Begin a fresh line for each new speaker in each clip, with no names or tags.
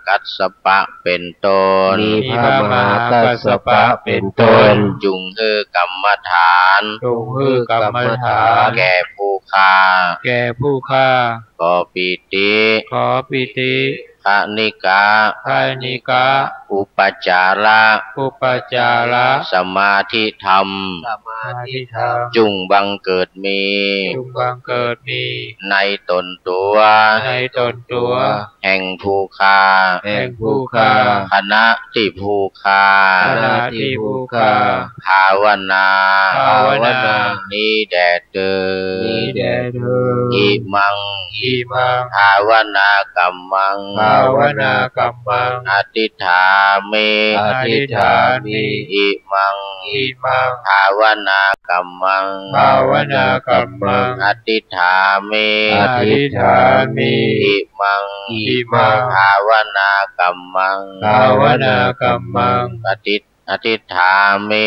กัสสปะเป็นต้น
มีพระมหากัสสปะเป็นต้น
จุงฮือกรรมฐานแก่ผู้ฆ่าขอปิติพระนิกาอุปจาระสมาธิธรรมจุงบังเกิดมีในตนตัวแห่งผู้ฆ่าคณะที่ผู้ฆ่าภาวนานี้แด่เธออิมังภาวนากัมมังอธิฐามิอิมังภาวนากัมมังอธิฐามิอิมังภาวนากัมมังอธิฐามิ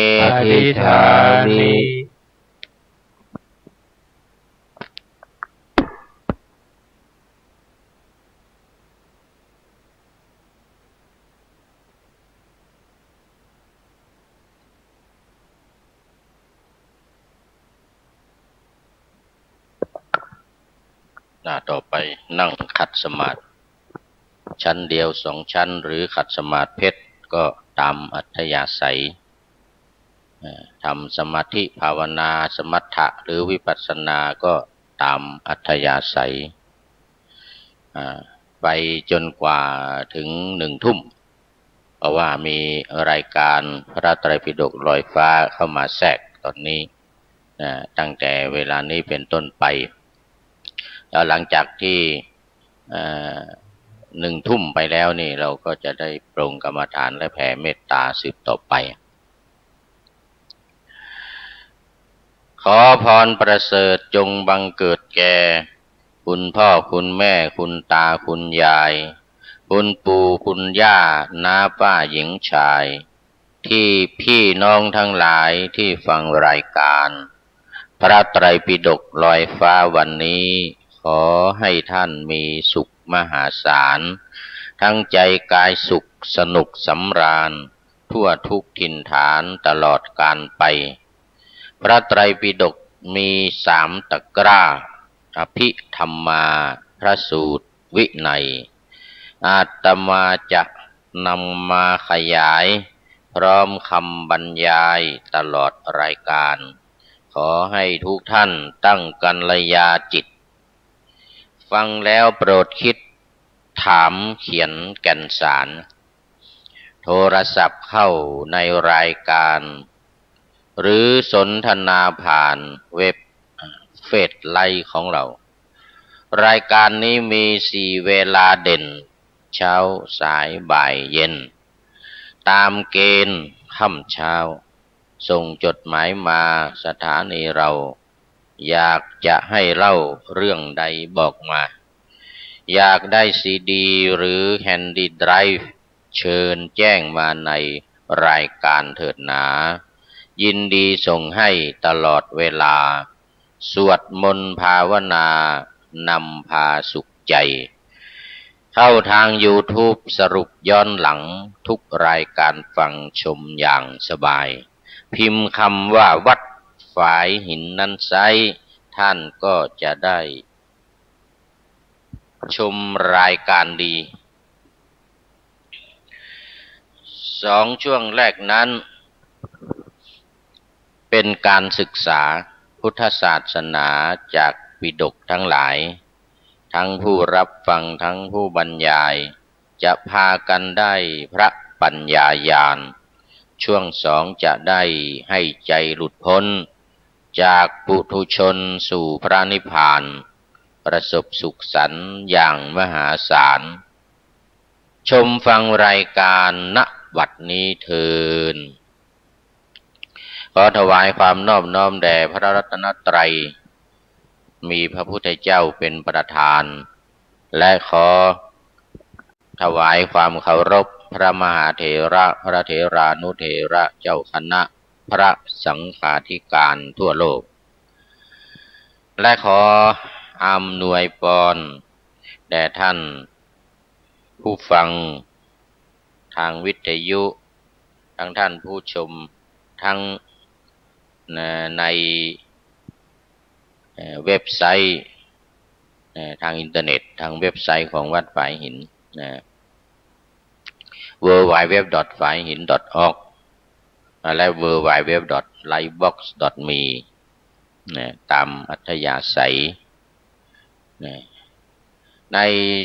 ต่อไปนั่งขัดสมาธิชั้นเดียว2 ชั้นหรือขัดสมาธิเพชรก็ตามอัธยาศัยทำสมาธิภาวนาสมถะหรือวิปัสสนาก็ตามอัธยาศัยไปจนกว่าถึง1 ทุ่มเพราะว่ามีรายการพระไตรปิฎกลอยฟ้าเข้ามาแทรกตอนนี้ตั้งแต่เวลานี้เป็นต้นไปแล้วหลังจากที่1 ทุ่มไปแล้วนี่เราก็จะได้ปรงกรรมฐานและแผ่เมตตาสืบต่อไปขอพรประเสริฐจงบังเกิดแก่คุณพ่อคุณแม่คุณตาคุณยายคุณปู่คุณย่าน้าป้าหญิงชายที่พี่น้องทั้งหลายที่ฟังรายการพระไตรปิฎกลอยฟ้าวันนี้ขอให้ท่านมีสุขมหาศาลทั้งใจกายสุขสนุกสำราญทั่วทุกถิ่นฐานตลอดกาลไปพระไตรปิฎกมี3 ตะกร้าอภิธรรมาพระสูตรวินัยอาตมาจะนำมาขยายพร้อมคำบรรยายตลอดรายการขอให้ทุกท่านตั้งกัลยาจิตฟังแล้วโปรดคิดถามเขียนแก่นสารโทรศัพท์เข้าในรายการหรือสนทนาผ่านเว็บเฟซไลน์ของเรารายการนี้มี4 เวลาเด่นเช้าสายบ่ายเย็นตามเกณฑ์ค่ำเช้าส่งจดหมายมาสถานีเราอยากจะให้เล่าเรื่องใดบอกมาอยากได้ซีดีหรือแฮนดี้ไดรฟ์เชิญแจ้งมาในรายการเถิดหนายินดีส่งให้ตลอดเวลาสวดมนต์ภาวนานำพาสุขใจเข้าทาง YouTube สรุปย้อนหลังทุกรายการฟังชมอย่างสบายพิมพ์คำว่าวัดฝายหินนั้นไซท่านก็จะได้ชมรายการดี2 ช่วงแรกนั้นเป็นการศึกษาพุทธศาสนาจากปิฎกทั้งหลายทั้งผู้รับฟังทั้งผู้บรรยายจะพากันได้พระปัญญาญาณช่วง2จะได้ให้ใจหลุดพ้นจากปุถุชนสู่พระนิพพานประสบสุขสันต์อย่างมหาศาลชมฟังรายการณบัดนี้เถิดขอถวายความนอบน้อมแด่พระรัตนตรัยมีพระพุทธเจ้าเป็นประธานและขอถวายความเคารพพระมหาเถระพระเถรานุเถระเจ้าคณะพระสังฆาธิการทั่วโลกและขออำนวยพรแด่ท่าน ผู้ฟังทางวิทยุทั้งท่านผู้ชมทั้งในเว็บไซต์ทางอินเทอร์เน็ตทางเว็บไซต์ของวัดฝายหินwww.phaihin.org และ www.lightbox.me ตามอัธยาศัยใน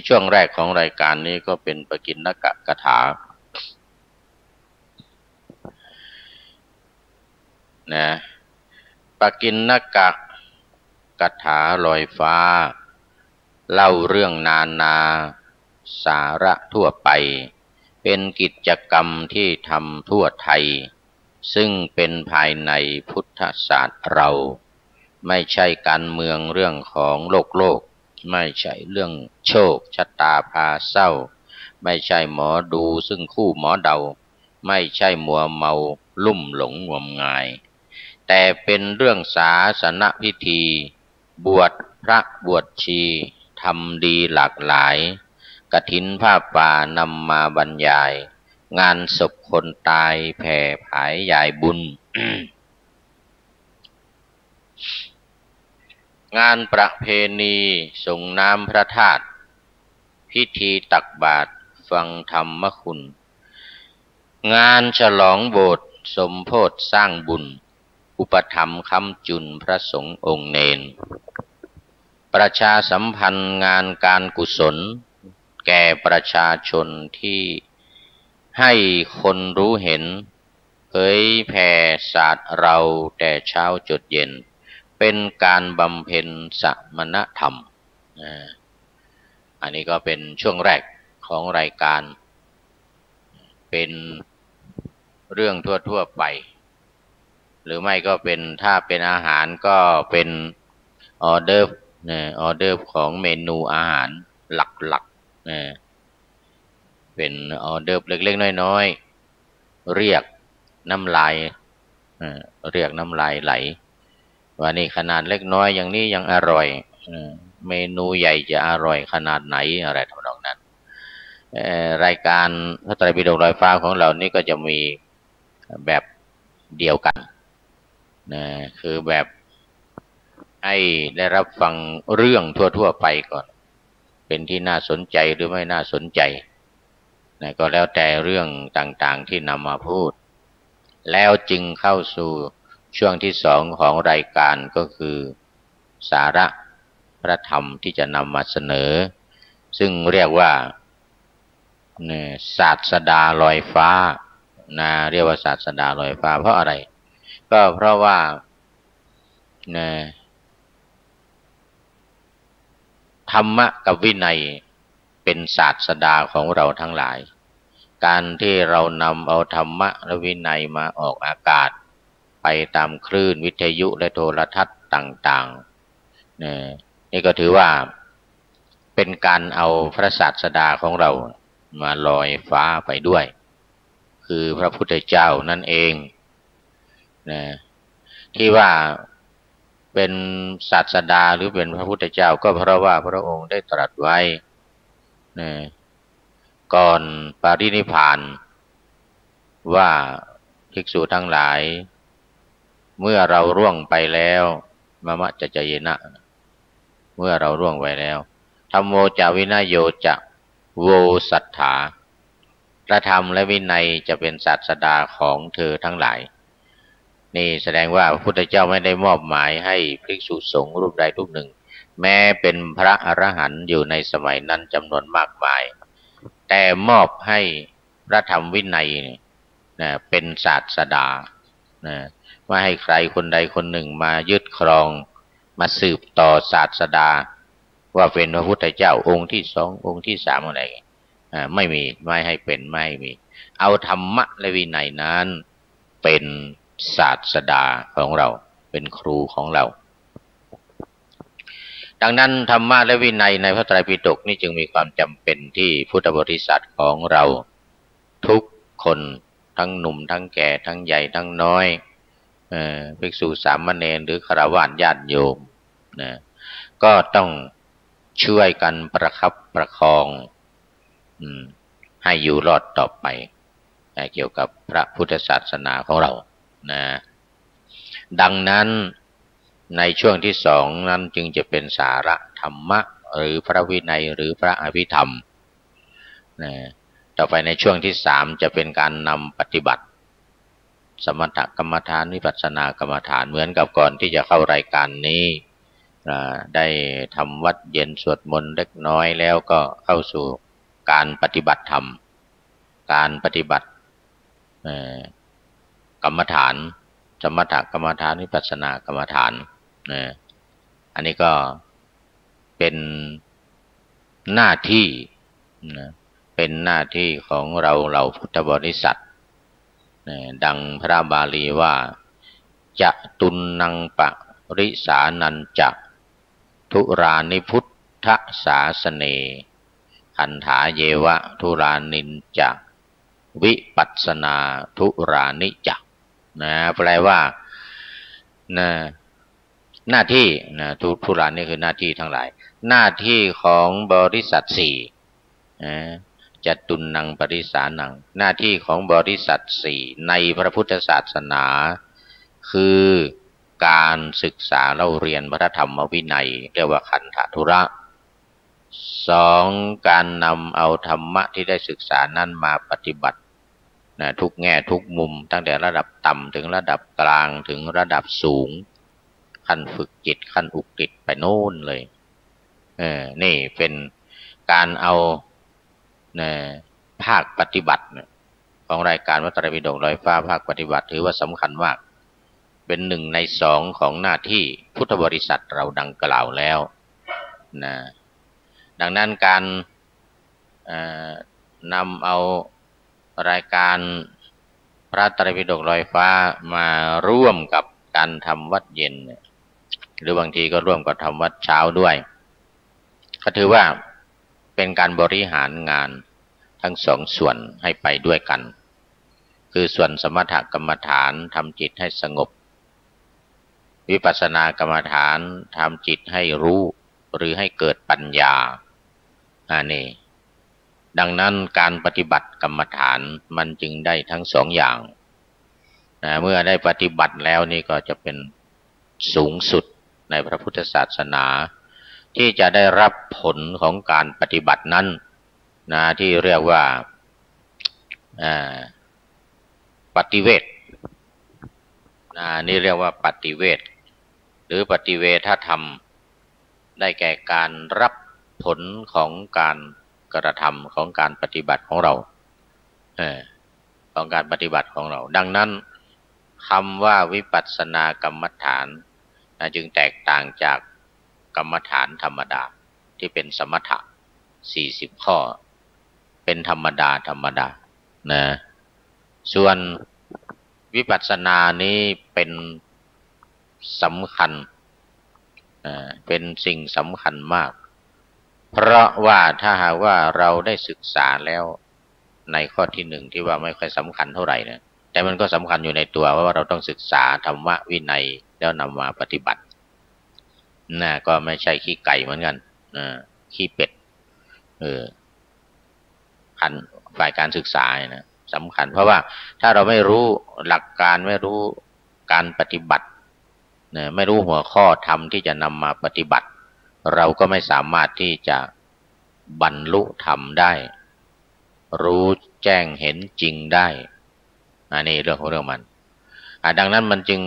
ช่วงแรกของรายการนี้ก็เป็นปกิณณกกถาปกิณณกกถาลอยฟ้าเล่าเรื่องนานาสาระทั่วไปเป็นกิจกรรมที่ทำทั่วไทยซึ่งเป็นภายในพุทธศาสตร์เราไม่ใช่การเมืองเรื่องของโลกไม่ใช่เรื่องโชคชะตาพาเศร้าไม่ใช่หมอดูซึ่งคู่หมอเดาไม่ใช่มัวเมาลุ่มหลงงมงายแต่เป็นเรื่องศาสนพิธีบวชพระบวชชีทำดีหลากหลายกฐินผ้าป่านำมาบรรยายงานศพคนตายแผ่ผายยายบุญ งานประเพณีส่งน้ำพระธาตุพิธีตักบาตรฟังธรรมคุณงานฉลองโบสถ์สมโภชสร้างบุญอุปถัมภ์ค้ำจุนพระสงฆ์องค์เณรประชาสัมพันธ์งานการกุศลแก่ประชาชนที่ให้คนรู้เห็นเผยแผ่ศาสตร์เราแต่เช้าจดเย็นเป็นการบำเพ็ญสมณธรรมอันนี้ก็เป็นช่วงแรกของรายการเป็นเรื่องทั่วๆไปหรือไม่ก็เป็นถ้าเป็นอาหารก็เป็นออเดิร์ฟออเดิร์ฟของเมนูอาหารหลักๆเป็นออเดิร์ฟเล็กๆน้อยๆเรียกน้ำลายไหลว่านี่ขนาดเล็กน้อยอย่างนี้ยังอร่อยเมนูใหญ่จะอร่อยขนาดไหนอะไรทำนองนั้นรายการพระไตรปิฎกลอยฟ้าของเรานี่ก็จะมีแบบเดียวกันคือแบบให้ได้รับฟังเรื่องทั่วๆไปก่อนเป็นที่น่าสนใจหรือไม่น่าสนใจก็แล้วแต่เรื่องต่างๆที่นำมาพูดแล้วจึงเข้าสู่ช่วงที่สองของรายการก็คือสาระพระธรรมที่จะนำมาเสนอซึ่งเรียกว่าศาสดาลอยฟ้าเรียกว่าศาสดาลอยฟ้าเพราะอะไรก็เพราะว่าธรรมะกับวินัยเป็นศาสดาของเราทั้งหลายการที่เรานำเอาธรรมะและวินัยมาออกอากาศไปตามคลื่นวิทยุและโทรทัศน์ต่างๆนี่ก็ถือว่าเป็นการเอาพระศาสดาของเรามาลอยฟ้าไปด้วยคือพระพุทธเจ้านั่นเองที่ว่าเป็นศาสดาหรือเป็นพระพุทธเจ้าก็เพราะว่าพระองค์ได้ตรัสไว้ก่อนปรินิพพานว่าภิกษุทั้งหลายเมื่อเราร่วงไปแล้วมะจจเยนะเมื่อเราร่วงไปแล้วธัมโมจาวินัยโยจะโวสัทธาพระธรรมและวินัยจะเป็นศาสดาของเธอทั้งหลายนี่แสดงว่าพระพุทธเจ้าไม่ได้มอบหมายให้ภิกษุสงฆ์รูปใดรูปหนึ่งแม้เป็นพระอรหันต์อยู่ในสมัยนั้นจำนวนมากมายแต่มอบให้พระธรรมวินัยเป็นศาสดาไม่ให้ใครคนใดคนหนึ่งมายึดครองมาสืบต่อศาสดาว่าเป็นพระพุทธเจ้าองค์ที่สององค์ที่สามอะไรไม่มีไม่ให้เป็นไม่ให้มีเอาธรรมะและวินัยนั้นเป็นศาสดาของเราเป็นครูของเราดังนั้นธรรมะและวินัยในพระไตรปิฎกนี่จึงมีความจำเป็นที่พุทธบริษัทของเราทุกคนทั้งหนุ่มทั้งแก่ทั้งใหญ่ทั้งน้อยภิกษุสามเณรหรือฆราวาสญาติโยมก็ต้องช่วยกันประคับประคอง ให้อยู่รอดต่อไปเกี่ยวกับพระพุทธศาสนาของเรานะดังนั้นในช่วงที่สองนั้นจึงจะเป็นสาระธรรมะหรือพระวินัยหรือพระอภิธรรมนะต่อไปในช่วงที่สามจะเป็นการนำปฏิบัติสมถกรรมฐานวิปัสสนากรรมฐานเหมือนกับก่อนที่จะเข้ารายการนี้ได้ทำวัดเย็นสวดมนต์เล็กน้อยแล้วก็เข้าสู่การปฏิบัติธรรมการปฏิบัติกรรมฐานสมถกรรมฐานวิปัสสนากรรมฐานอันนี้ก็เป็นหน้าที่เป็นหน้าที่ของเราพุทธบริษัทดังพระบาลีว่าจะตุนนังปะริสานันจะทุรานิพุทธศาสเนคันถาเยวะทุรานินจะวิปัสสนาทุรานิจะแปลว่าหน้าที่ทุรานี่คือหน้าที่ทั้งหลายหน้าที่ของบริษัทสี่จัตุนังปริสานังหน้าที่ของบริษัทสี่ในพระพุทธศาสนาคือการศึกษาเล่าเรียนพระธรรมวินัยเรียกว่าคันธทุระสองการนำเอาธรรมะที่ได้ศึกษานั้นมาปฏิบัติทุกแง่ทุกมุมตั้งแต่ระดับต่ำถึงระดับกลางถึงระดับสูงขั้นฝึกจิตขั้นอุกฤษไปโน่นเลยนี่เป็นการเอาภาคปฏิบัติของรายการวัดไตรปิฎกลอยฟ้าภาคปฏิบัติถือว่าสำคัญมากเป็นหนึ่งในสองของหน้าที่พุทธบริษัทเราดังกล่าวแล้วดังนั้นการนำเอารายการพระไตรปิฎกลอยฟ้ามาร่วมกับการทำวัดเย็นหรือบางทีก็ร่วมกับทำวัดเช้าด้วยก็ถือว่าเป็นการบริหารงานทั้งสองส่วนให้ไปด้วยกันคือส่วนสมถกรรมฐานทำจิตให้สงบวิปัสสนากรรมฐานทำจิตให้รู้หรือให้เกิดปัญญานี่ดังนั้นการปฏิบัติกรรมฐานมันจึงได้ทั้งสองอย่างเมื่อได้ปฏิบัติแล้วนี่ก็จะเป็นสูงสุดในพระพุทธศาสนาที่จะได้รับผลของการปฏิบัตินั้นที่เรียกว่าปฏิเวทนี่เรียกว่าปฏิเวทหรือปฏิเวทธรรมได้แก่การรับผลของการกระทำของการปฏิบัติของเราของการปฏิบัติของเราดังนั้นคำว่าวิปัสสนากรรมฐานจึงแตกต่างจากกรรมฐานธรรมดาที่เป็นสมถะ40ข้อเป็นธรรมดาส่วนวิปัสสนานี้เป็นสำคัญเป็นสิ่งสำคัญมากเพราะว่าถ้าหากว่าเราได้ศึกษาแล้วในข้อที่หนึ่งที่ว่าไม่ค่อยสำคัญเท่าไหร่นะแต่มันก็สำคัญอยู่ในตัวว่าเราต้องศึกษาธรรมะวินัยแล้วนำมาปฏิบัติก็ไม่ใช่ขี้ไก่เหมือนกันขี้เป็ดฝ่ายการศึกษาสำคัญเพราะว่าถ้าเราไม่รู้หลักการไม่รู้การปฏิบัติไม่รู้หัวข้อธรรมที่จะนำมาปฏิบัติเราก็ไม่สามารถที่จะบรรลุธรรมได้รู้แจ้งเห็นจริงได้นี่เรื่องของเรื่องมันดังนั้นมันจึง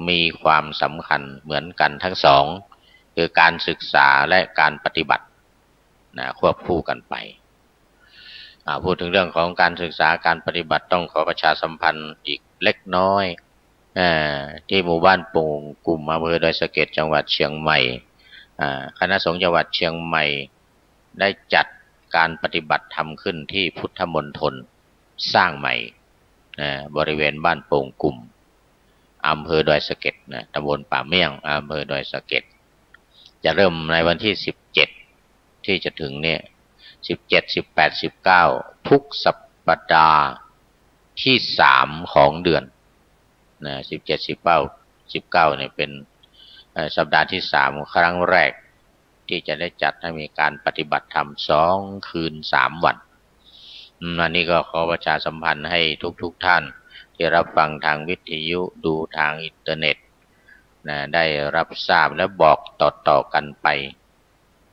มีความสำคัญเหมือนกันทั้งสองคือการศึกษาและการปฏิบัติควบคู่กันไปพูดถึงเรื่องของการศึกษาการปฏิบัติต้องขอประชาสัมพันธ์อีกเล็กน้อยที่หมู่บ้านโป่งกลุ่มอำเภอดอยสะเก็ดจังหวัดเชียงใหม่คณะสงฆ์จังหวัดเชียงใหม่ได้จัดการปฏิบัติธรรมขึ้นที่พุทธมณฑลสร้างใหม่บริเวณบ้านโป่งกลุ่มอำเภอดอยสะเก็ดตำบลป่าเมี่ยงอำเภอดอยสะเก็ดจะเริ่มในวันที่17ที่จะถึงเนี่ย17 18 19ทุกสัปดาห์ที่3ของเดือน17 19 19เนี่ยเป็นสัปดาห์ที่3ครั้งแรก ที่จะได้จัดให้มีการปฏิบัติธรรม2 คืน 3 วันอันนี้ก็ขอประชาสัมพันธ์ให้ทุกท่านที่รับฟังทางวิทยุดูทางอินเทอร์เน็ตนะได้รับทราบและบอกต่อกันไป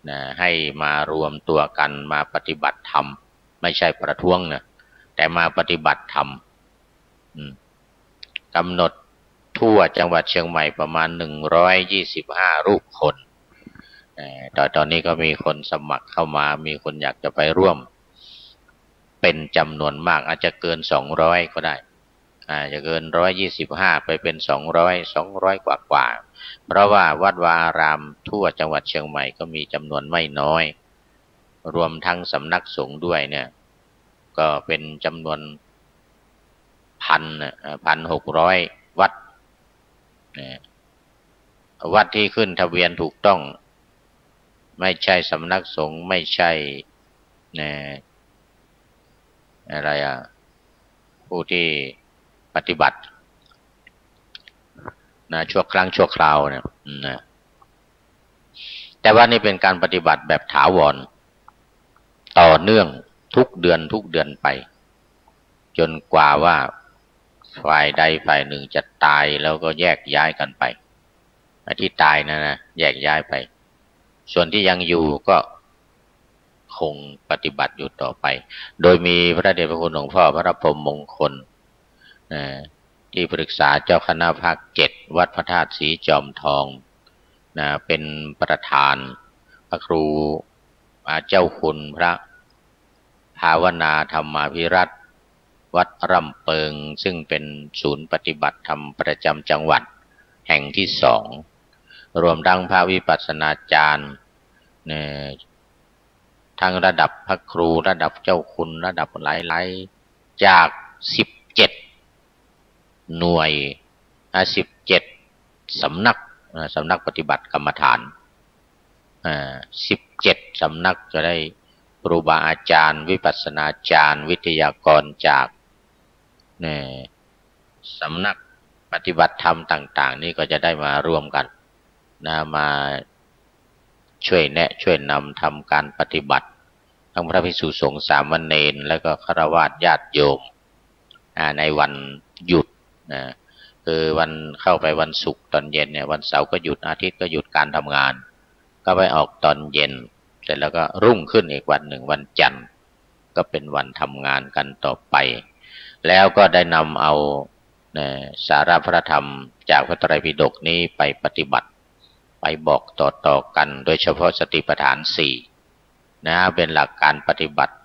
นะให้มารวมตัวกันมาปฏิบัติธรรมไม่ใช่ประท้วงนะแต่มาปฏิบัติธรรมกำหนดทั่วจังหวัดเชียงใหม่ประมาณ125 รูปคนตอนนี้ก็มีคนสมัครเข้ามามีคนอยากจะไปร่วมเป็นจำนวนมากอาจจะเกิน200ก็ได้จะเกิน125ไปเป็น200กว่าเพราะว่าวัดวาอารามทั่วจังหวัดเชียงใหม่ก็มีจำนวนไม่น้อยรวมทั้งสำนักสงฆ์ด้วยเนี่ยก็เป็นจำนวน1,600 วัดวัดที่ขึ้นทะเบียนถูกต้องไม่ใช่สำนักสงฆ์ไม่ใช่อะไรผู้ที่ปฏิบัติชั่วครั้งชั่วคราวเนี่ยแต่ว่านี่เป็นการปฏิบัติแบบถาวรต่อเนื่องทุกเดือนไปจนกว่าว่าฝ่ายใดฝ่ายหนึ่งจะตายแล้วก็แยกย้ายกันไปที่ตายนะแยกย้ายไปส่วนที่ยังอยู่ก็คงปฏิบัติอยู่ต่อไปโดยมีพระเดชพระคุณหลวงพ่อพระพรหมมงคลที่ปรึกษาเจ้าคณะภาค 7วัดพระธาตุศรีจอมทองเป็นประธานพระครูเจ้าคุณพระภาวนาธรรมาภิรัตน์วัดร่ำเปิงซึ่งเป็นศูนย์ปฏิบัติธรรมประจำจังหวัดแห่งที่2รวมทั้งพระวิปัสสนาจารย์ทั้งระดับพระครูระดับเจ้าคุณระดับหลายๆจาก17 หน่วย17 สำนักปฏิบัติกรรมฐาน17 สำนักจะได้ครูบาอาจารย์วิปัสสนาจารย์วิทยากรจากสำนักปฏิบัติธรรมต่างๆนี่ก็จะได้มาร่วมกันมาช่วยแนะช่วยนำทำการปฏิบัติทั้งพระภิกษุสงฆ์สามเณรและก็ฆราวาสญาติโยมในวันหยุดคือวันเข้าไปวันศุกร์ตอนเย็นเนี่ยวันเสาร์ก็หยุดอาทิตย์ก็หยุดการทำงานก็ไปออกตอนเย็นเสร็จแล้วก็รุ่งขึ้นอีกวันหนึ่งวันจันทร์ก็เป็นวันทำงานกันต่อไปแล้วก็ได้นำเอาสาระพระธรรมจากพระไตรปิฎกนี้ไปปฏิบัติไปบอกต่อกันโดยเฉพาะสติปัฏฐาน4เป็นหลักการปฏิบัติ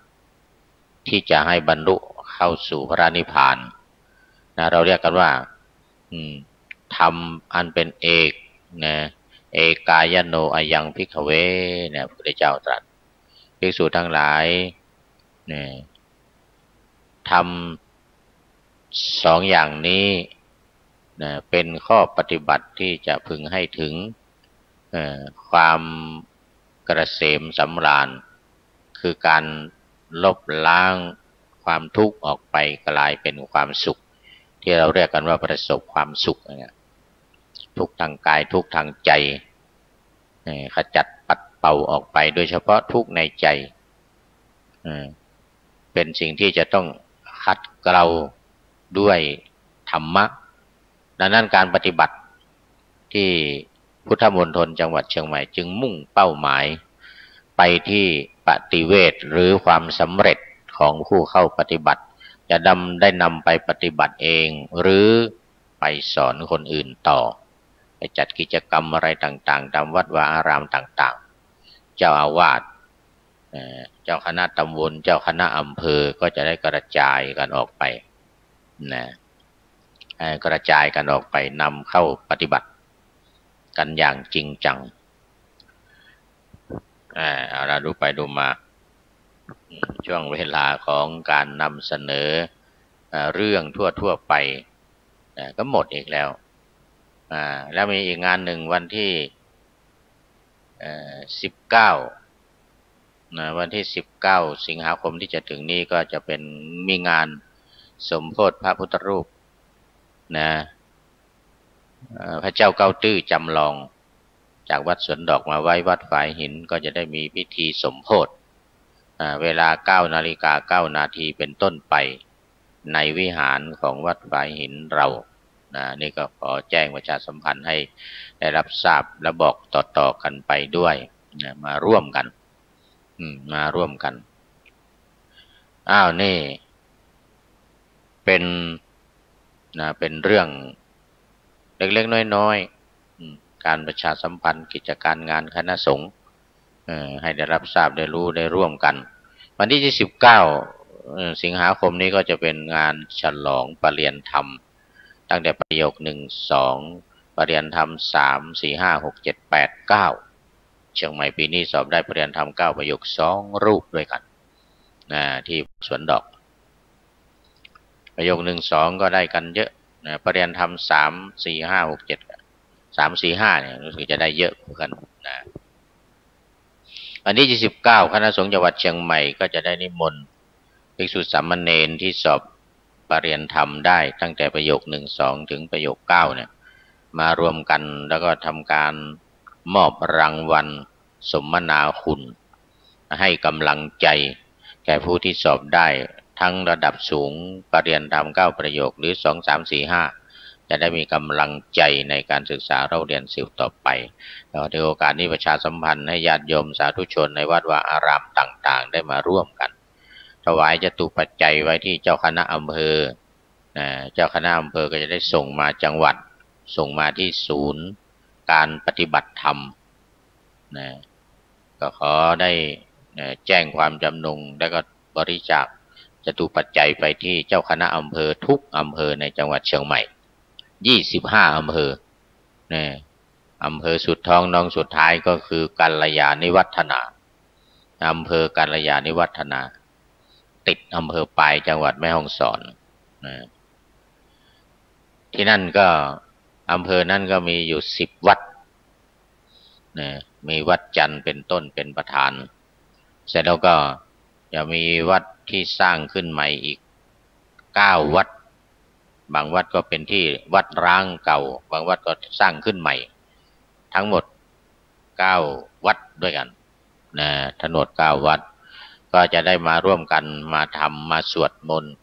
ที่จะให้บรรลุเข้าสู่พระนิพพานเราเรียกกันว่าธรรมอันเป็นเอกเอกายโนอายังภิกขเวพระพุทธเจ้าตรัสภิกษุทั้งหลายธรรม2 อย่างนี้เป็นข้อปฏิบัติที่จะพึงให้ถึงความเกษมสำราญคือการลบล้างความทุกข์ออกไปกลายเป็นความสุขที่เราเรียกกันว่าประสบความสุขทุกข์ทางกายทุกข์ทางใจขจัดปัดเป่าออกไปโดยเฉพาะทุกข์ในใจเป็นสิ่งที่จะต้องขัดเกลาด้วยธรรมะดังนั้นการปฏิบัติที่พุทธมณฑลจังหวัดเชียงใหม่จึงมุ่งเป้าหมายไปที่ปฏิเวทหรือความสำเร็จของผู้เข้าปฏิบัติจะได้นำไปปฏิบัติเองหรือไปสอนคนอื่นต่อไปจัดกิจกรรมอะไรต่างๆตามวัดวาอารามต่างๆเจ้าอาวาสเจ้าคณะตำบลเจ้าคณะอำเภอก็จะได้กระจายกันออกไปกระจายกันออกไปนำเข้าปฏิบัติกันอย่างจริงจังเอาละดูไปดูมาช่วงเวลาของการนำเสนอเรื่องทั่วไปก็หมดอีกแล้วแล้วมีอีกงานหนึ่งวันที่19วันที่19 สิงหาคมที่จะถึงนี้ก็จะเป็นมีงานสมโภชพระพุทธรูปพระเจ้าเก้าตื้อจำลอง จากวัดสวนดอกมาไว้วัดฝายหินก็จะได้มีพิธีสมโภชเวลา9:09 น.เป็นต้นไปในวิหารของวัดฝายหินเรานี่ก็ขอแจ้งประชาสัมพันธ์ให้ได้รับทราบและบอกต่อๆกันไปด้วยมาร่วมกันมาร่วมกันนี่เป็นเรื่องเล็กๆน้อยๆการประชาสัมพันธ์กิจการงานคณะสงฆ์ให้ได้รับทราบได้รู้ได้ร่วมกันวันที่29สิงหาคมนี้ก็จะเป็นงานฉลองประเรียนธรรมตั้งแต่ประโยค1 2ประเรียนธรรม3 4 5 6 7 8 9เชียงใหม่ปีนี้สอบได้ประเรียนธรรม9ประโยค2รูปด้วยกันที่สวนดอกประโยค1 2ก็ได้กันเยอะประเรียนธรรม3 4 5 6 7 3 4 5เนี่ยรู้สึกจะได้เยอะเหมือนกันวันที่29คณะสงฆ์จังหวัดเชียงใหม่ก็จะได้นิมนต์ภิกษุสามเณรที่สอบประเรียนธรรมได้ตั้งแต่ประโยค1 2ถึงประโยค9เนี่ยมารวมกันแล้วก็ทำการมอบรางวัลสมนาคุณให้กำลังใจแก่ผู้ที่สอบได้ทั้งระดับสูงประเรียนธรรม9ประโยคหรือ2 3 4 5จะได้มีกำลังใจในการศึกษาเราเรียนสืบต่อไปในโอกาสนี้ประชาสัมพันธ์ให้ญาติโยมสาธุชนในวัดวาอารามต่างๆได้มาร่วมกันถวายจตุปัจจัยไว้ที่เจ้าคณะอำเภอเจ้าคณะอำเภอก็จะได้ส่งมาจังหวัดส่งมาที่ศูนย์การปฏิบัติธรรมก็ขอได้แจ้งความจำนงและก็บริจาคจตุปัจจัยไปที่เจ้าคณะอำเภอทุกอำเภอในจังหวัดเชียงใหม่25อำเภออำเภอสุดท้องน้องสุดท้ายก็คือกัลยาณิวัฒนาอำเภอกัลยาณิวัฒนาติดอำเภอปายจังหวัดแม่ฮ่องสอนที่นั่นก็อำเภอนั้นก็มีอยู่10วัดมีวัดจันทร์เป็นต้นเป็นประธานเสร็จแล้วก็จะมีวัดที่สร้างขึ้นใหม่อีก9วัดบางวัดก็เป็นที่วัดร้างเก่าบางวัดก็สร้างขึ้นใหม่ทั้งหมด9วัดด้วยกันทั้งหมด9วัดก็จะได้มาร่วมกันมาทำมาสวดมนต์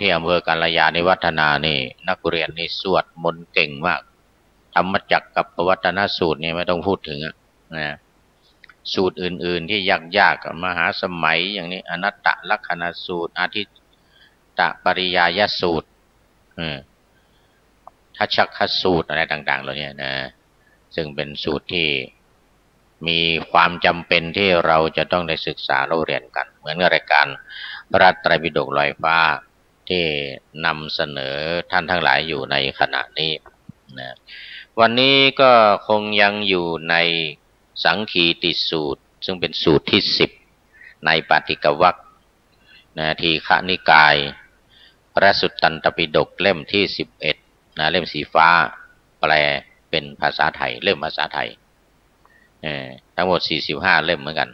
ที่อำเภอกัลยาณิวัฒนานี่นักเรียนนี่สวดมนต์เก่งมากธรรมจักรกับปวัตตนสูตรนี่ไม่ต้องพูดถึงสูตรอื่นๆที่ยากๆมหาสมัยอย่างนี้อนัตตลักขณสูตรอาทิตตปริยายสูตรทัชชคสูตรอะไรต่างๆเหล่านี้ซึ่งเป็นสูตรที่มีความจำเป็นที่เราจะต้องได้ศึกษาเราเรียนกันเหมือนกับรายการพระไตรปิฎกลอยฟ้าที่นำเสนอท่านทั้งหลายอยู่ในขณะนี้วันนี้ก็คงยังอยู่ในสังคีติสูตรซึ่งเป็นสูตรที่10ในปาติกวรรคทีฆนิกายพระสุตตันตปิฎกเล่มที่11เล่มสีฟ้าแปลเป็นภาษาไทยเล่มภาษาไทยทั้งหมด45เล่มเหมือนกัน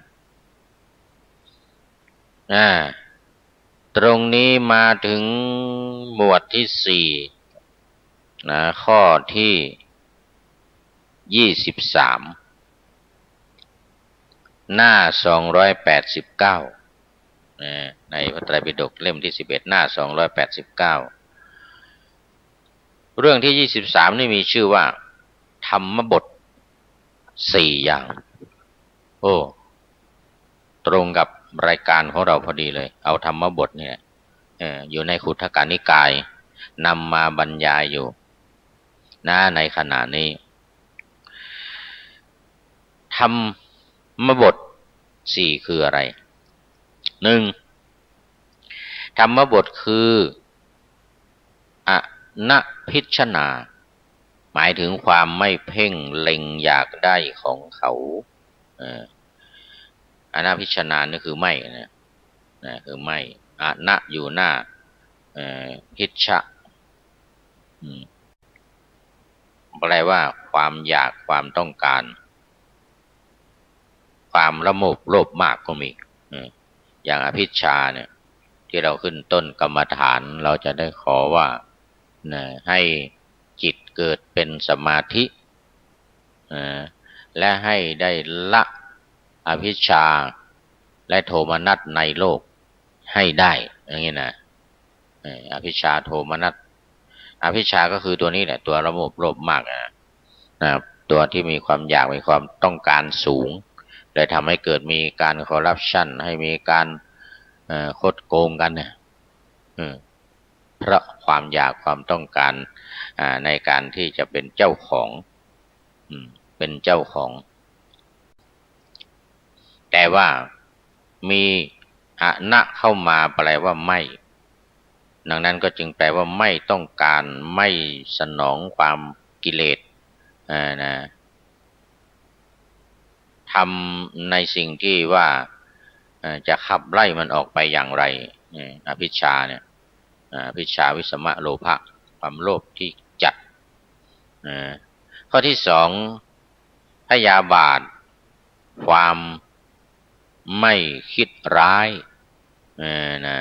ตรงนี้มาถึงหมวดที่4ข้อที่23หน้า289ในพระไตรปิฎกเล่มที่11หน้า289เรื่องที่23นี่มีชื่อว่าธรรมบท4อย่างตรงกับรายการของเราพอดีเลยเอาธรรมบทเนี่ยอยู่ในขุททกนิกายนำมาบรรยายอยู่ในขณะนี้ธรรมบท4คืออะไร1ธรรมบทคืออนัพิชนาหมายถึงความไม่เพ่งเล็งอยากได้ของเขาอนัพิชนานี่คือไม่คือไม่อนะอยู่หน้าพิชะแปลว่าความอยากความต้องการความละโมบโลภมากก็มีอย่างอภิชฌาเนี่ยที่เราขึ้นต้นกรรมฐานเราจะได้ขอว่าให้จิตเกิดเป็นสมาธิ และให้ได้ละอภิชฌาและโทมนัสในโลกให้ได้อย่างนี้นะอภิชฌาโทมนัสอภิชฌาก็คือตัวนี้แหละตัวระบบโลภมากนะครับตัวที่มีความอยากมีความต้องการสูงเลยทำให้เกิดมีการคอร์รัปชันให้มีการคดโกงกันเนี่ยเพราะความอยากความต้องการในการที่จะเป็นเจ้าของเป็นเจ้าของแต่ว่ามีอะนะเข้ามาแปลว่าไม่ดังนั้นก็จึงแปลว่าไม่ต้องการไม่สนองความกิเลสนะทำในสิ่งที่ว่าจะขับไล่มันออกไปอย่างไรอภิชฌาเนี่ยอภิชฌาวิสมะโลภะความโลภที่จัดข้อที่สองพยาบาทความไม่คิดร้ายนะ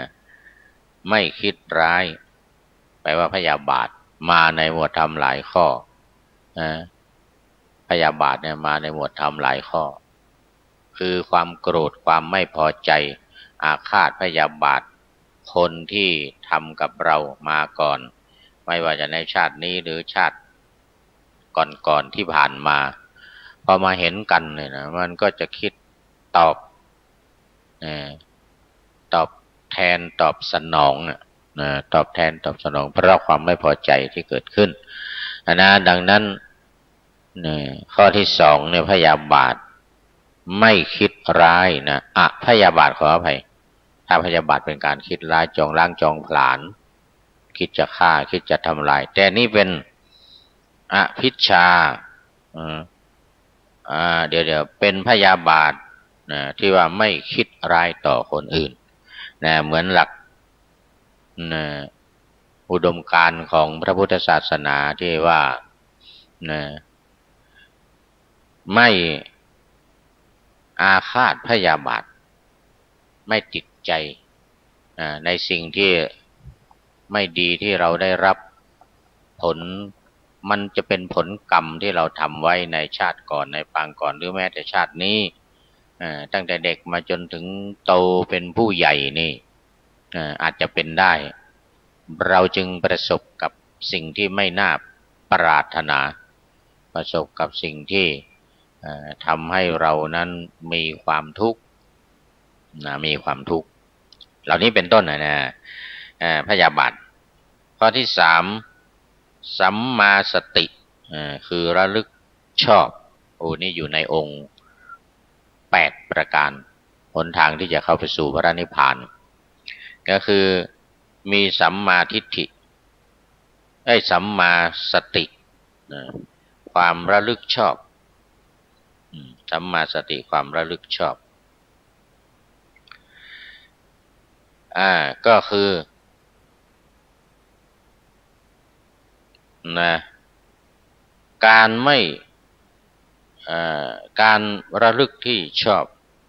ไม่คิดร้ายแปลว่าพยาบาทมาในหมวดธรรมหลายข้อพยาบาทเนี่ยมาในหมวดธรรมหลายข้อคือความโกรธความไม่พอใจอาฆาตพยาบาทคนที่ทำกับเรามาก่อนไม่ว่าจะในชาตินี้หรือชาติก่อนที่ผ่านมาพอมาเห็นกันเนี่ยนะมันก็จะคิดตอบแทนตอบสนองตอบแทนตอบสนองเพราะความไม่พอใจที่เกิดขึ้นดังนั้นข้อที่สองเนี่ยพยาบาทไม่คิดร้ายนะพยาบาทขออภัยถ้าพยาบาทเป็นการคิดร้ายจองล้างจองผลาญคิดจะฆ่าคิดจะทำลายแต่นี่เป็นอภิชฌาเดี๋ยวเป็นพยาบาทที่ว่าไม่คิดร้ายต่อคนอื่นเหมือนหลักอุดมการณ์ของพระพุทธศาสนาที่ว่าไม่อาฆาตพยาบาทไม่ติดใจในสิ่งที่ไม่ดีที่เราได้รับผลมันจะเป็นผลกรรมที่เราทำไว้ในชาติก่อนในปางก่อนหรือแม้แต่ชาตินี้ตั้งแต่เด็กมาจนถึงโตเป็นผู้ใหญ่นี่อาจจะเป็นได้เราจึงประสบกับสิ่งที่ไม่น่าปรารถนาประสบกับสิ่งที่ทำให้เรานั้นมีความทุกข์มีความทุกข์เหล่านี้เป็นต้นพยาบาทข้อที่สามสัมมาสติคือระลึกชอบนี่อยู่ในองค์8ประการหนทางที่จะเข้าไปสู่พระนิพพานก็คือมีสัมมาทิฏฐิสัมมาสติความระลึกชอบสัมมาสติความระลึกชอบก็คือการระลึกที่ชอบ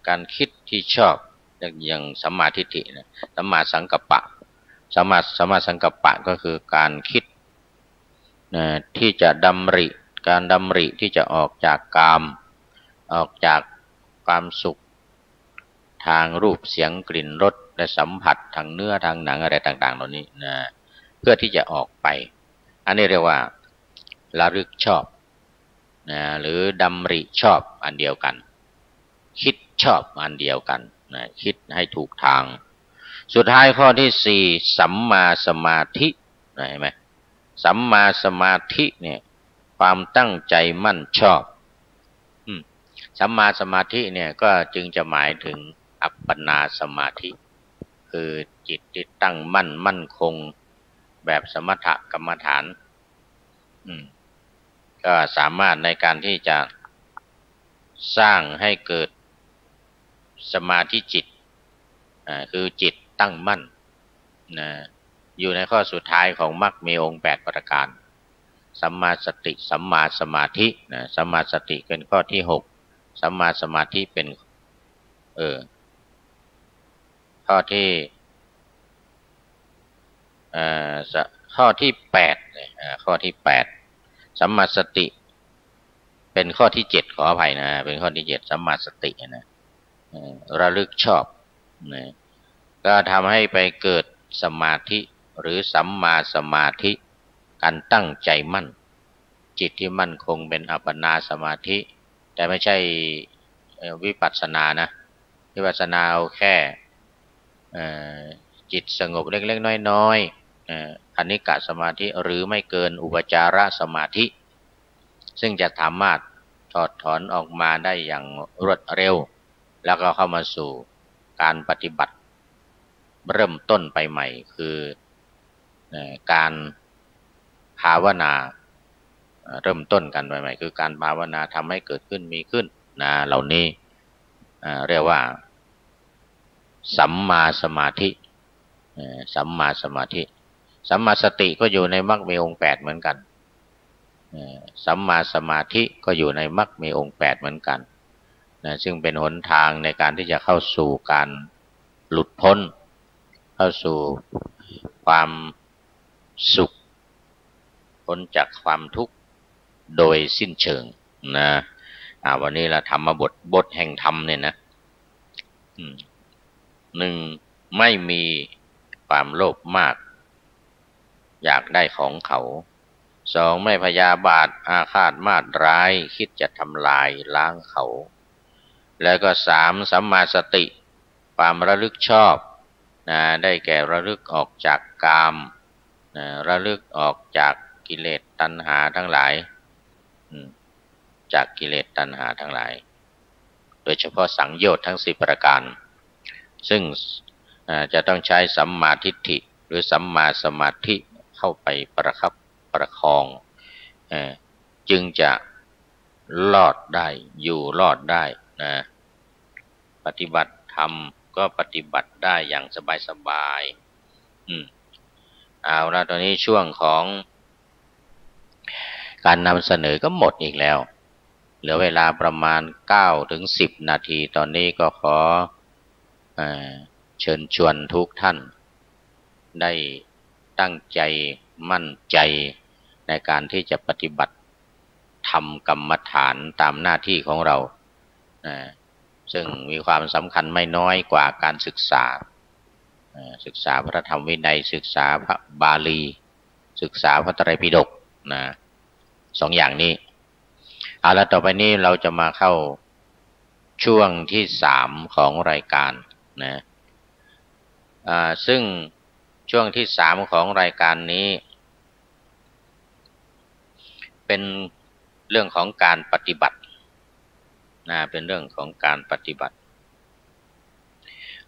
การคิดที่ชอบอย่างสัมมาทิฏฐิสัมมาสังกัปปะสัมมาสังกัปปะก็คือการคิดที่จะดำริที่จะออกจากกามออกจากความสุขทางรูปเสียงกลิ่นรสและสัมผัสทางเนื้อทางหนังอะไรต่างๆเหล่านี้เพื่อที่จะออกไปอันนี้เรียกว่าระลึกชอบหรือดำริชอบอันเดียวกันคิดชอบอันเดียวกันคิดให้ถูกทางสุดท้ายข้อที่สี่สัมมาสมาธิเห็นไหมสัมมาสมาธิเนี่ยความตั้งใจมั่นชอบสัมมาสมาธิเนี่ยก็จึงจะหมายถึงอัปปนาสมาธิคือจิตที่ตั้งมั่นคงแบบสมถกรรมฐานก็สามารถในการที่จะสร้างให้เกิดสมาธิจิตคือจิตตั้งมั่นอยู่ในข้อสุดท้ายของมรรคมีองค์8ประการสัมมาสติสัมมาสมาธิสัมมาสติเป็นข้อที่6สัมมาสมาธิเป็นข้อที่ข้อที่8ข้อที่8สัมมาสติ เป็นข้อที่7ขออภัยนะเป็นข้อที่7สัมมาสตินะระลึกชอบนะก็ทำให้ไปเกิดสมาธิหรือสัมมาสมาธิการตั้งใจมั่นจิตที่มั่นคงเป็นอัปปนาสมาธิแต่ไม่ใช่วิปัสสนานะวิปัสสนาเอาแค่จิตสงบเล็กๆน้อยๆคณิกะสมาธิหรือไม่เกินอุปจารสมาธิซึ่งจะสามารถถอดถอนออกมาได้อย่างรวดเร็วแล้วก็เข้ามาสู่การปฏิบัติเริ่มต้นไปใหม่คือการภาวนาเริ่มต้นกันใหม่ๆคือการภาวนาทำให้เกิดขึ้นมีขึ้นนะเหล่านี้เรียกว่าสัมมาสมาธิสัมมาสมาธิสัมมาสติก็อยู่ในมรรคมีองค์8เหมือนกันสัมมาสมาธิก็อยู่ในมรรคมีองค์8เหมือนกันนะซึ่งเป็นหนทางในการที่จะเข้าสู่การหลุดพ้นเข้าสู่ความสุขพ้นจากความทุกข์โดยสิ้นเชิงนะวันนี้เราทำมาบทแห่งธรรมเนี่ยนะ1ไม่มีความโลภมากอยากได้ของเขา2ไม่พยาบาทอาฆาตมาตร้ายคิดจะทำลายล้างเขาแล้วก็3สัมมาสติความระลึกชอบนะได้แก่ระลึกออกจากกามนะระลึกออกจากกิเลสตัณหาทั้งหลายจากกิเลสตัณหาทั้งหลายโดยเฉพาะสังโยชน์ทั้ง10ประการซึ่งจะต้องใช้สัมมาทิฏฐิหรือสัมมาสมาธิเข้าไปประคับประคองจึงจะรอดได้อยู่รอดได้นะปฏิบัติธรรมก็ปฏิบัติได้อย่างสบายๆเอาละตอนนี้ช่วงของการนำเสนอก็หมดอีกแล้วเหลือเวลาประมาณ9 ถึง 10 นาทีตอนนี้ก็ขอเชิญชวนทุกท่านได้ตั้งใจมั่นใจในการที่จะปฏิบัติทำกรรมฐานตามหน้าที่ของเราซึ่งมีความสำคัญไม่น้อยกว่าการศึกษาพระธรรมวินัยศึกษาพระบาลีศึกษาพระไตรปิฎกนะ2อย่างนี้แล้วต่อไปนี้เราจะมาเข้าช่วงที่3ของรายการนะซึ่งช่วงที่3ของรายการนี้เป็นเรื่องของการปฏิบัติเป็นเรื่องของการปฏิบัติ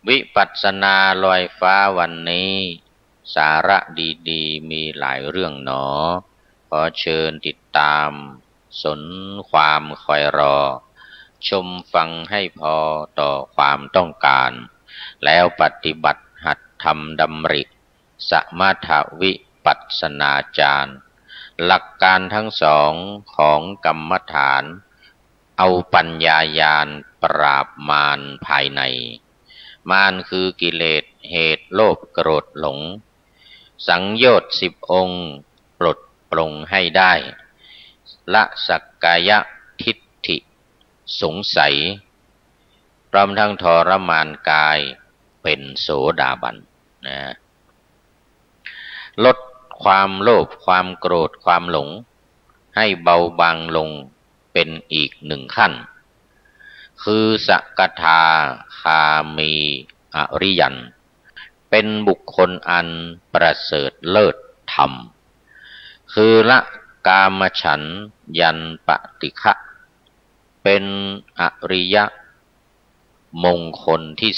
วิปัสสนาลอยฟ้าวันนี้สาระดีๆมีหลายเรื่องหนอขอเชิญติดตามสนความคอยรอชมฟังให้พอต่อความต้องการแล้วปฏิบัติหัดทำดำริสมถวิปัสสนาญาณหลักการทั้ง2ของกรรมฐานเอาปัญญาญาณปราบมารภายในมารคือกิเลสเหตุโลภโกรธหลงสังโยชน์10 องค์ปลดปลงให้ได้ละสักกายทิฏฐิสงสัยพร้อมทั้งทรมานกายเป็นโสดาบันนะลดความโลภความโกรธความหลงให้เบาบางลงเป็นอีก1 ขั้นคือสกทาคามีอริยันเป็นบุคคลอันประเสริฐเลิศธรรมคือละกามฉันท์ยันปฏิฆะเป็นอริยมงคลที่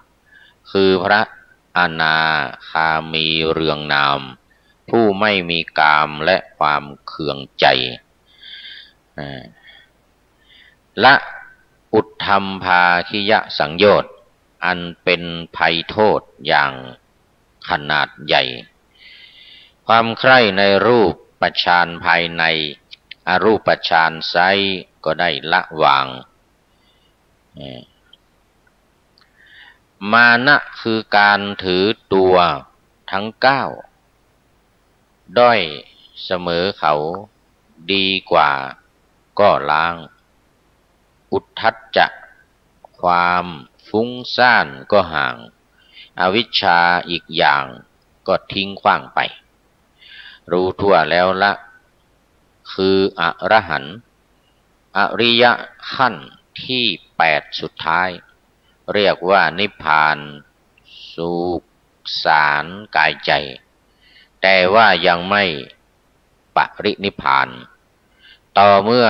3คือพระอนาคามีเรืองนามผู้ไม่มีกามและความเคืองใจละอุทธัมภาคิยสังโยชน์อันเป็นภัยโทษอย่างขนาดใหญ่ความใคร่ในรูปฌานภายในอรูปฌานไซก็ได้ละวางมานะคือการถือตัวทั้ง9ด้อยเสมอเขาดีกว่า ก็ล้างอุทธัจจะความฟุ้งซ่านก็ห่างอวิชชาอีกอย่างก็ทิ้งขว้างไปรู้ทั่วแล้วละคืออรหันต์อริยขั้นที่8สุดท้ายเรียกว่านิพพานสุขสารกายใจแต่ว่ายังไม่ปรินิพพานต่อเมื่อ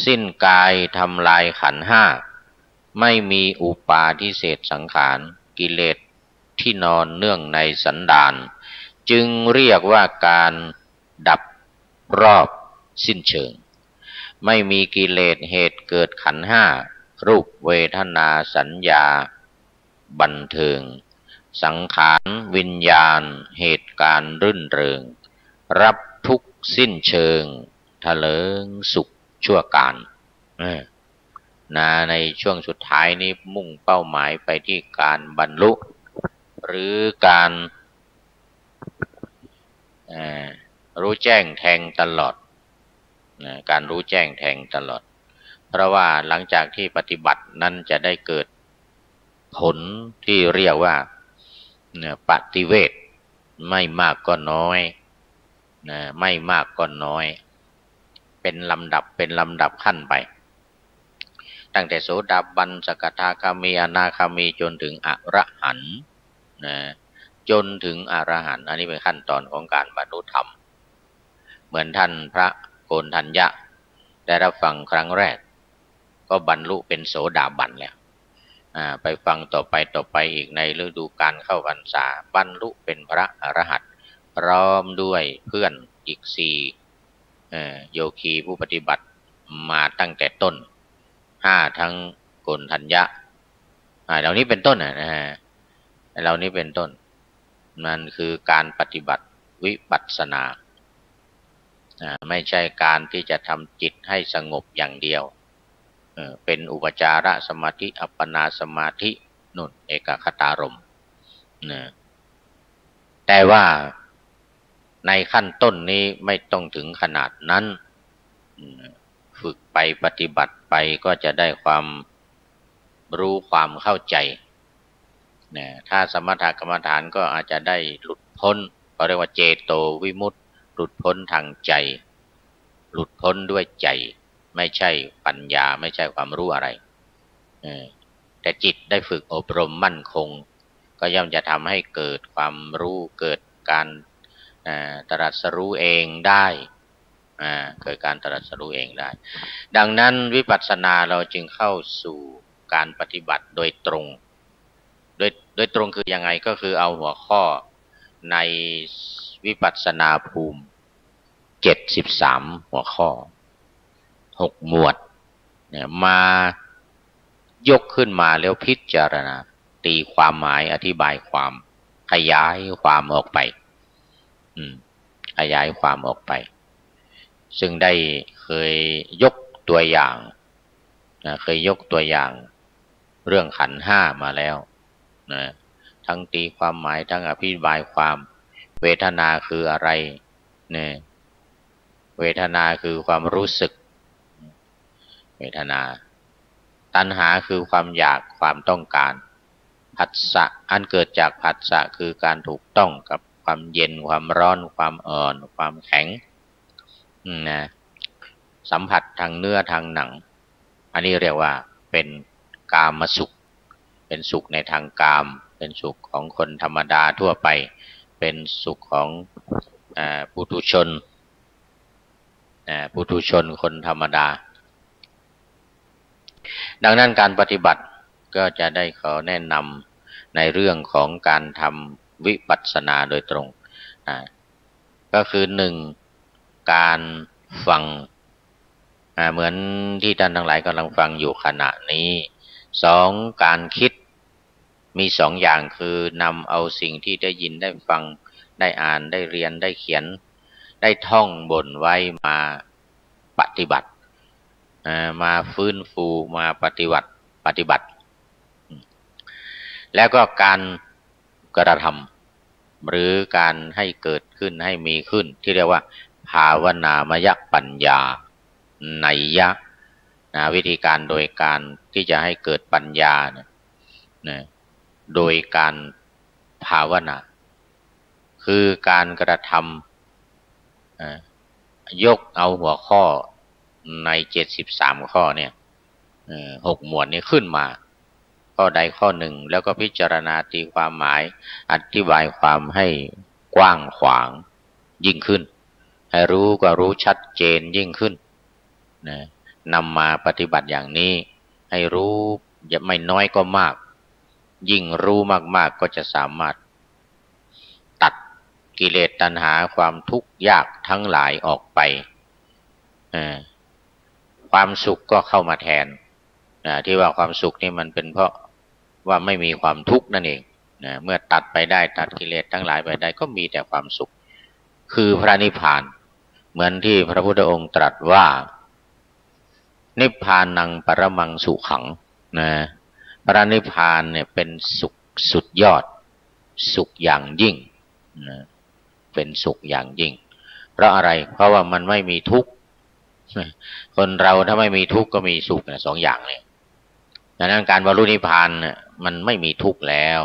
สิ้นกายทำลายขันธ์ห้าไม่มีอุปาทิเศษสังขารกิเลสที่นอนเนื่องในสันดานจึงเรียกว่าการดับรอบสิ้นเชิงไม่มีกิเลสเหตุเกิดขันธ์ห้ารูปเวทนาสัญญาบันเทิงสังขารวิญญาณเหตุการณ์รื่นเริงรับทุกข์สิ้นเชิงทะเลิงสุขชั่วการในช่วงสุดท้ายนี้มุ่งเป้าหมายไปที่การบรรลุหรือการรู้แจ้งแทงตลอดการรู้แจ้งแทงตลอดเพราะว่าหลังจากที่ปฏิบัตินั้นจะได้เกิดผลที่เรียกว่าปฏิเวทไม่มากก็น้อยไม่มากก็น้อยเป็นลำดับขั้นไปตั้งแต่โสดาบันสกทาคามีอนาคามีจนถึงอรหันต์จนถึงอรหันต์อันนี้เป็นขั้นตอนของการบรรลุธรรมเหมือนท่านพระโกณฑัญญะได้รับฟังครั้งแรกก็บรรลุเป็นโสดาบันแล้วไปฟังต่อไปอีกในฤดูกาลเข้าพรรษาบรรลุเป็นพระอรหันต์พร้อมด้วยเพื่อนอีก4โยคีผู้ปฏิบัติมาตั้งแต่ต้น5ทั้งโกณฑัญญะเหล่านี้เป็นต้นเหล่านี้เป็นต้นนั่นคือการปฏิบัติวิปัสสนาไม่ใช่การที่จะทำจิตให้สงบอย่างเดียวเป็นอุปจารสมาธิอัปปนาสมาธินุ่นเอกคตารมณ์แต่ว่าในขั้นต้นนี้ไม่ต้องถึงขนาดนั้นฝึกไปปฏิบัติไปก็จะได้ความรู้ความเข้าใจถ้าสมถกรรมฐานก็อาจจะได้หลุดพ้นเขาเรียกว่าเจโตวิมุตติหลุดพ้นทางใจหลุดพ้นด้วยใจไม่ใช่ปัญญาไม่ใช่ความรู้อะไรแต่จิตได้ฝึกอบรมมั่นคงก็ย่อมจะทำให้เกิดความรู้เกิดการตรัสรู้เองได้เกิดการตรัสรู้เองได้ดังนั้นวิปัสสนาเราจึงเข้าสู่การปฏิบัติโดยตรงโดยตรงคือยังไงก็คือเอาหัวข้อในวิปัสสนาภูมิ73หัวข้อ6หมวดมายกขึ้นมาแล้วพิจารณาตีความหมายอธิบายความขยายความออกไปขยายความออกไปซึ่งได้เคยยกตัวอย่างเรื่องขันธ์5มาแล้วทั้งตีความหมายทั้งอธิบายความเวทนาคืออะไรเวทนาคือความรู้สึกเวทนาตัณหาคือความอยากความต้องการผัสสะอันเกิดจากผัสสะคือการถูกต้องกับความเย็นความร้อนความอ่อนความแข็งสัมผัสทางเนื้อทางหนังอันนี้เรียกว่าเป็นกามสุขเป็นสุขในทางกามเป็นสุขของคนธรรมดาทั่วไปเป็นสุขของปุถุชนคนธรรมดาดังนั้นการปฏิบัติก็จะได้ขอแนะนำในเรื่องของการทำวิปัสสนาโดยตรงก็คือ1การฟังเหมือนที่ท่านทั้งหลายกำลังฟังอยู่ขณะนี้2การคิดมี2อย่างคือนำเอาสิ่งที่ได้ยินได้ฟังได้อ่านได้เรียนได้เขียนได้ท่องบนไว้มาปฏิบัติมาฟื้นฟูมาปฏิบัติแล้วก็การกระทำหรือการให้เกิดขึ้นให้มีขึ้นที่เรียกว่าภาวนามยปัญญา นัยยะวิธีการโดยการที่จะให้เกิดปัญญาเนี่ยโดยการภาวนาคือการกระทำยกเอาหัวข้อใน73ข้อเนี่ย6หมวดนี้ขึ้นมาข้อใดข้อหนึ่งแล้วก็พิจารณาตีความหมายอธิบายความให้กว้างขวางยิ่งขึ้นให้รู้ก็รู้ชัดเจนยิ่งขึ้นนำมาปฏิบัติอย่างนี้ให้รู้อย่าไม่น้อยก็มากยิ่งรู้มากๆก็จะสามารถตัดกิเลสตัณหาความทุกข์ยากทั้งหลายออกไปความสุขก็เข้ามาแทนที่ว่าความสุขนี่มันเป็นเพราะว่าไม่มีความทุกข์นั่นเองเมื่อตัดไปได้ตัดกิเลสทั้งหลายไปได้ก็มีแต่ความสุขคือพระนิพพานเหมือนที่พระพุทธองค์ตรัสว่านิพพานังปรมังสุขังพระนิพพานเนี่ยเป็นสุขสุดยอดสุขอย่างยิ่งเป็นสุขอย่างยิ่งเพราะอะไรเพราะว่ามันไม่มีทุกข์คนเราถ้าไม่มีทุกข์ก็มีสุขสองอย่างเลยดังนั้นการบรรลุนิพพานเนี่ยมันไม่มีทุกข์แล้ว